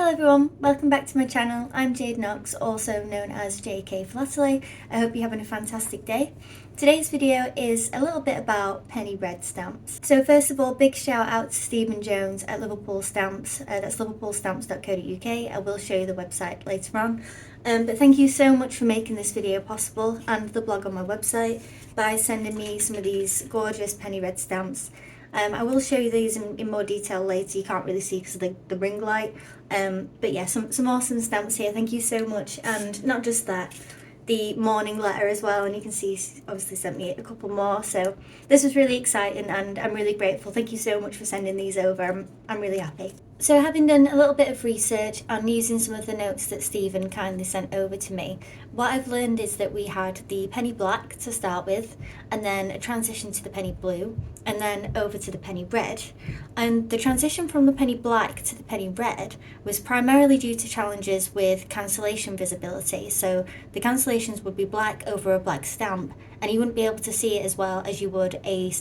Hello everyone, welcome back to my channel. I'm Jade Knox, also known as JK Philately. I hope you're having a fantastic day. Today's video is a little bit about penny red stamps. So first of all, big shout out to Stephen Jones at Liverpool Stamps. That's liverpoolstamps.co.uk. I will show you the website later on. But thank you so much for making this video possible and the blog on my website by sending me some of these gorgeous penny red stamps. I will show you these in more detail later. You can't really see because of the ring light. But yeah, some awesome stamps here. Thank you so much. And not just that, the morning letter as well. And you can see obviously sent me a couple more. So this was really exciting and I'm really grateful. Thank you so much for sending these over. I'm really happy. So having done a little bit of research and using some of the notes that Stephen kindly sent over to me, what I've learned is that we had the penny black to start with, and then a transition to the penny blue, and then over to the penny red. And the transition from the penny black to the penny red was primarily due to challenges with cancellation visibility. So the cancellations would be black over a black stamp, and you wouldn't be able to see it as well as you would a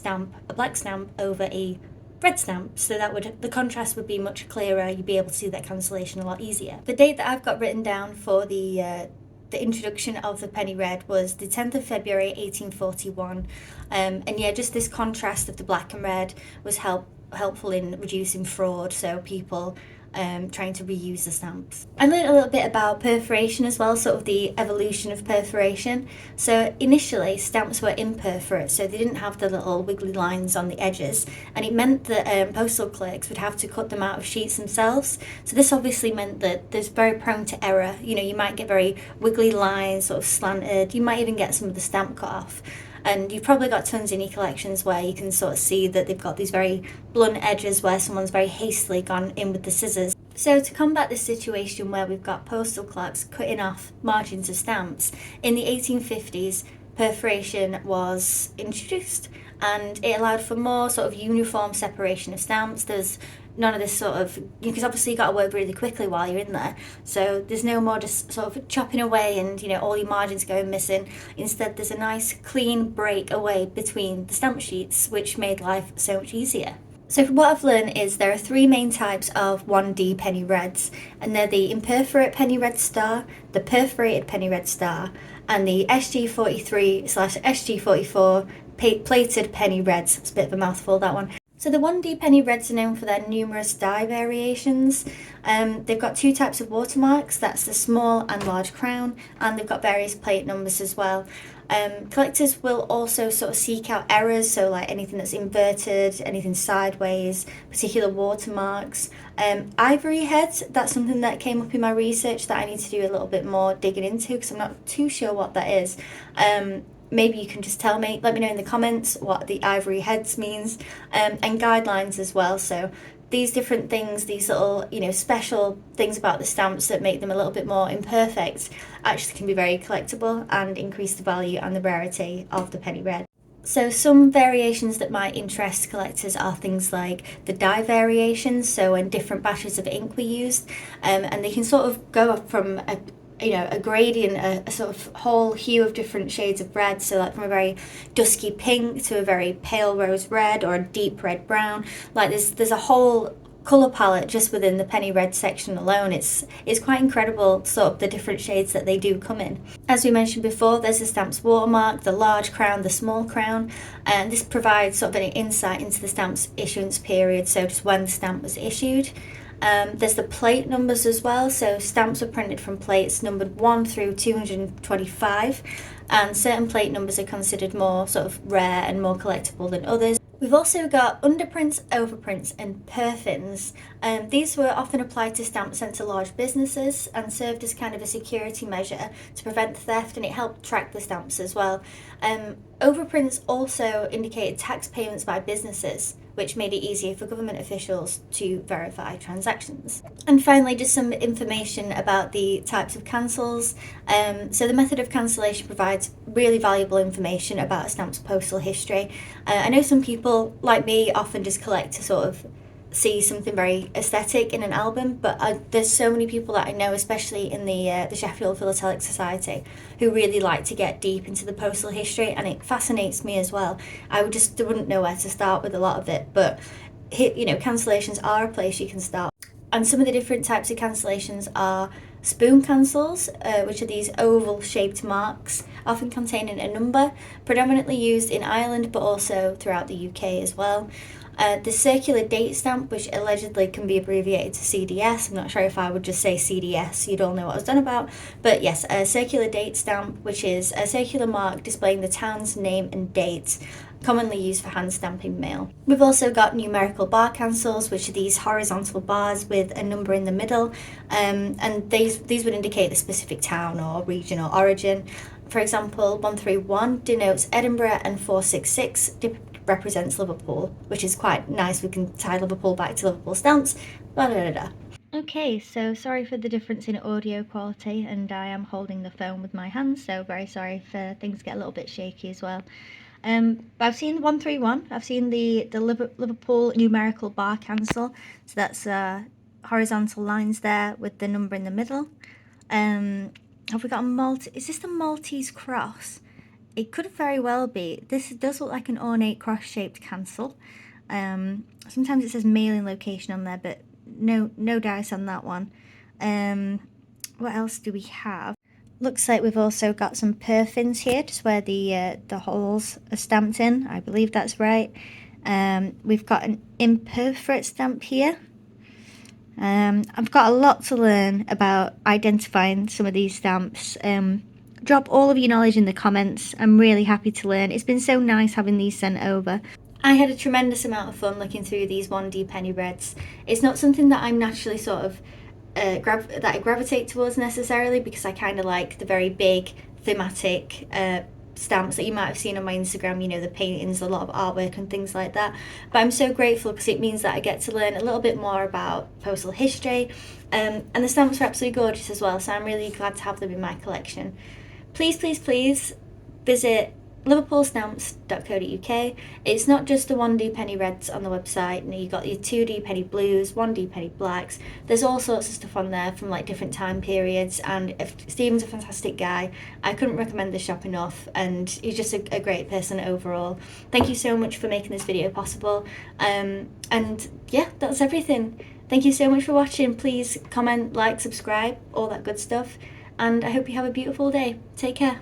black stamp over a red stamp, so the contrast would be much clearer. You'd be able to see that cancellation a lot easier. The date that I've got written down for the introduction of the penny red was the 10th of February 1841, and yeah, just this contrast of the black and red was helpful in reducing fraud, so people trying to reuse the stamps. I learned a little bit about perforation as well, sort of the evolution of perforation. So initially stamps were imperforate, so they didn't have the little wiggly lines on the edges, and it meant that postal clerks would have to cut them out of sheets themselves. So this obviously meant that there's very prone to error. You know, you might get very wiggly lines, sort of slanted, you might even get some of the stamp cut off. And you've probably got tons in your collections where you can sort of see that they've got these very blunt edges where someone's very hastily gone in with the scissors. So to combat this situation where we've got postal clerks cutting off margins of stamps, in the 1850s, perforation was introduced, and it allowed for more sort of uniform separation of stamps. There's none of this sort of, because obviously you got to work really quickly while you're in there, so there's no more just sort of chopping away and, you know, all your margins going missing. Instead, there's a nice clean break away between the stamp sheets, which made life so much easier. So from what I've learned is there are three main types of 1D penny reds, and they're the imperforate penny red star, the perforated penny red star, and the SG43/SG44 plated penny reds. It's a bit of a mouthful, that one. So the 1D penny reds are known for their numerous die variations. They've got two types of watermarks, that's the small and large crown, and they've got various plate numbers as well. Collectors will also sort of seek out errors, so like anything that's inverted, anything sideways, particular watermarks. Ivory heads, that's something that came up in my research that I need to do a little bit more digging into because I'm not too sure what that is. Maybe you can just tell me, let me know in the comments what the ivory heads means, and guidelines as well. So these different things, these little, you know, special things about the stamps that make them a little bit more imperfect actually can be very collectible and increase the value and the rarity of the penny red. So some variations that might interest collectors are things like the dye variations, so when different batches of ink were used, and they can sort of go up from a gradient, a sort of whole hue of different shades of red, so like from a very dusky pink to a very pale rose red or a deep red brown. Like there's a whole colour palette just within the penny red section alone. It's quite incredible sort of the different shades that they do come in. As we mentioned before, there's the stamp's watermark, the large crown, the small crown, and this provides sort of an insight into the stamp's issuance period, so just when the stamp was issued. There's the plate numbers as well, so stamps are printed from plates numbered 1 through 225, and certain plate numbers are considered more sort of rare and more collectible than others. We've also got underprints, overprints and perfins. These were often applied to stamps sent to large businesses and served as kind of a security measure to prevent theft, and it helped track the stamps as well. Overprints also indicated tax payments by businesses, which made it easier for government officials to verify transactions. And finally, just some information about the types of cancels. So the method of cancellation provides really valuable information about a stamp's postal history. I know some people, like me, often just collect to sort of see something very aesthetic in an album, but there's so many people that I know, especially in the Sheffield Philatelic Society, who really like to get deep into the postal history, and it fascinates me as well. I wouldn't know where to start with a lot of it, but you know, cancellations are a place you can start. And some of the different types of cancellations are spoon cancels, which are these oval shaped marks, often containing a number, predominantly used in Ireland but also throughout the UK as well. The circular date stamp, which allegedly can be abbreviated to CDS. I'm not sure if I would just say CDS, you'd all know what I was done about. But yes, a circular date stamp, which is a circular mark displaying the town's name and date, commonly used for hand stamping mail. We've also got numerical bar cancels, which are these horizontal bars with a number in the middle, and these would indicate the specific town or region or origin. For example, 131 denotes Edinburgh and 466 represents Liverpool, which is quite nice. We can tie Liverpool back to Liverpool stamps. Blah, blah, blah, blah. Okay, so sorry for the difference in audio quality, and I am holding the phone with my hands, so very sorry if things get a little bit shaky as well. But I've seen 131. I've seen the Liverpool numerical bar cancel. So that's horizontal lines there with the number in the middle. Have we got a is this the Maltese cross? It could very well be. This does look like an ornate cross-shaped cancel. Sometimes it says mailing location on there, but no dice on that one. What else do we have? Looks like we've also got some perfins here, just where the holes are stamped in. I believe that's right. We've got an imperforate stamp here. I've got a lot to learn about identifying some of these stamps. Drop all of your knowledge in the comments. I'm really happy to learn. It's been so nice having these sent over. I had a tremendous amount of fun looking through these 1D penny reds. It's not something that I'm naturally sort of that I gravitate towards necessarily, because I kind of like the very big thematic stamps that you might have seen on my Instagram, you know, the paintings, a lot of artwork and things like that. But I'm so grateful because it means that I get to learn a little bit more about postal history, and the stamps are absolutely gorgeous as well, so I'm really glad to have them in my collection. Please, please, please visit liverpoolstamps.co.uk. It's not just the 1D penny reds on the website. You know, you got your 2D penny blues, 1D penny blacks. There's all sorts of stuff on there from like different time periods, and if Stephen's a fantastic guy. I couldn't recommend this shop enough, and he's just a great person overall. Thank you so much for making this video possible, and yeah, that's everything. Thank you so much for watching. Please comment, like, subscribe, all that good stuff, and I hope you have a beautiful day. Take care.